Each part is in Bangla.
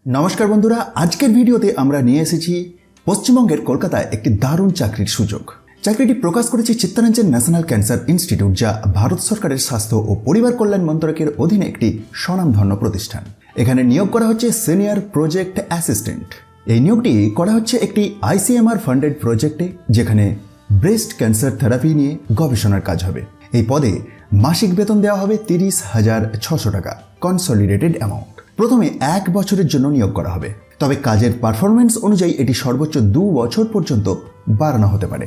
নমস্কার বন্ধুরা, আজকের ভিডিওতে আমরা নিয়ে এসেছি পশ্চিমবঙ্গের কলকাতায় একটি দারুণ চাকরির সুযোগ। চাকরিটি প্রকাশ করেছে চিত্তরঞ্জন ন্যাশনাল ক্যান্সার ইনস্টিটিউট, যা ভারত সরকারের স্বাস্থ্য ও পরিবার কল্যাণ মন্ত্রকের অধীনে একটি স্বনামধন্য প্রতিষ্ঠান। এখানে নিয়োগ করা হচ্ছে সিনিয়র প্রজেক্ট অ্যাসিস্ট্যান্ট। এই নিয়োগটি করা হচ্ছে একটি ICMR ফান্ডেড প্রজেক্টে, যেখানে ব্রেস্ট ক্যান্সার থেরাপি নিয়ে গবেষণার কাজ হবে। এই পদে মাসিক বেতন দেওয়া হবে 30,600 টাকা কনসলিডেটেড অ্যামাউন্ট। প্রথমে 1 বছরের জন্য নিয়োগ করা হবে, তবে কাজের পারফরমেন্স অনুযায়ী এটি সর্বোচ্চ 2 বছর পর্যন্ত বাড়ানো হতে পারে।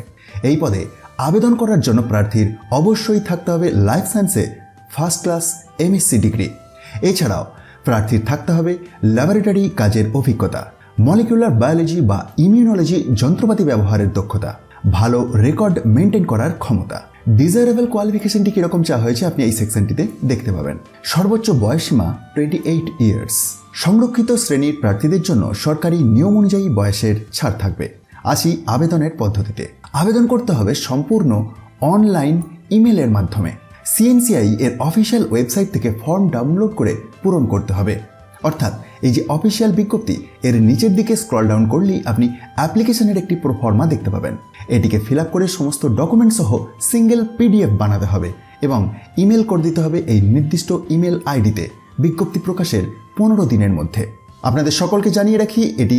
এই পদে আবেদন করার জন্য প্রার্থীর অবশ্যই থাকতে হবে লাইফ সায়েন্সে ফার্স্ট ক্লাস MSc ডিগ্রি। এছাড়াও প্রার্থীর থাকতে হবে ল্যাবরেটরি কাজের অভিজ্ঞতা, মলিকুলার বায়োলজি বা ইমিউনোলজি যন্ত্রপাতি ব্যবহারের দক্ষতা, ভালো রেকর্ড মেনটেন করার ক্ষমতা। ডিজায়ারেবল কোয়ালিফিকেশনটি কীরকম চাওয়া হয়েছে আপনি এই সেকশনটিতে দেখতে পাবেন। সর্বোচ্চ বয়সসীমা 28 ইয়ার্স। সংরক্ষিত শ্রেণীর প্রার্থীদের জন্য সরকারি নিয়ম অনুযায়ী বয়সের ছাড় থাকবে। আসি আবেদনের পদ্ধতিতে। আবেদন করতে হবে সম্পূর্ণ অনলাইন ইমেলের মাধ্যমে। CNCI এর অফিসিয়াল ওয়েবসাইট থেকে ফর্ম ডাউনলোড করে পূরণ করতে হবে। অর্থাৎ এই যে অফিসিয়াল বিজ্ঞপ্তি, এর নিচের দিকে স্ক্রল ডাউন করলেই আপনি অ্যাপ্লিকেশনের একটি প্রোফর্মা দেখতে পাবেন। এটিকে ফিল আপ করে সমস্ত ডকুমেন্ট সহ সিঙ্গেল PDF বানাতে হবে এবং ইমেল করে দিতে হবে এই নির্দিষ্ট ইমেল আইডিতে বিজ্ঞপ্তি প্রকাশের 15 দিনের মধ্যে। আপনাদের সকলকে জানিয়ে রাখি, এটি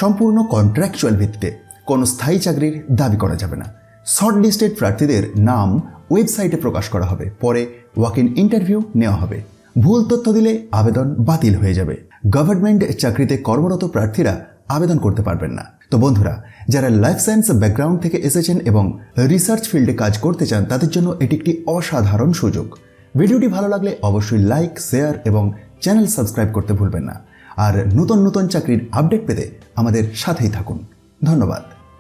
সম্পূর্ণ কন্ট্রাকচুয়াল ভিত্তিতে, কোনো স্থায়ী চাকরির দাবি করা যাবে না। শর্ট লিস্টেড প্রার্থীদের নাম ওয়েবসাইটে প্রকাশ করা হবে, পরে ওয়াক ইন ইন্টারভিউ নেওয়া হবে। ভুল তথ্য দিলে আবেদন বাতিল হয়ে যাবে। গভর্নমেন্ট চাকরিতে কর্মরত প্রার্থীরা আবেদন করতে পারবেন না। তো বন্ধুরা, যারা লাইফ সায়েন্স ব্যাকগ্রাউন্ড থেকে এসেছেন এবং রিসার্চ ফিল্ডে কাজ করতে চান, তাদের জন্য এটি একটি অসাধারণ সুযোগ। ভিডিওটি ভালো লাগলে অবশ্যই লাইক, শেয়ার এবং চ্যানেল সাবস্ক্রাইব করতে ভুলবেন না। আর নতুন নতুন চাকরির আপডেট পেতে আমাদের সাথেই থাকুন। ধন্যবাদ।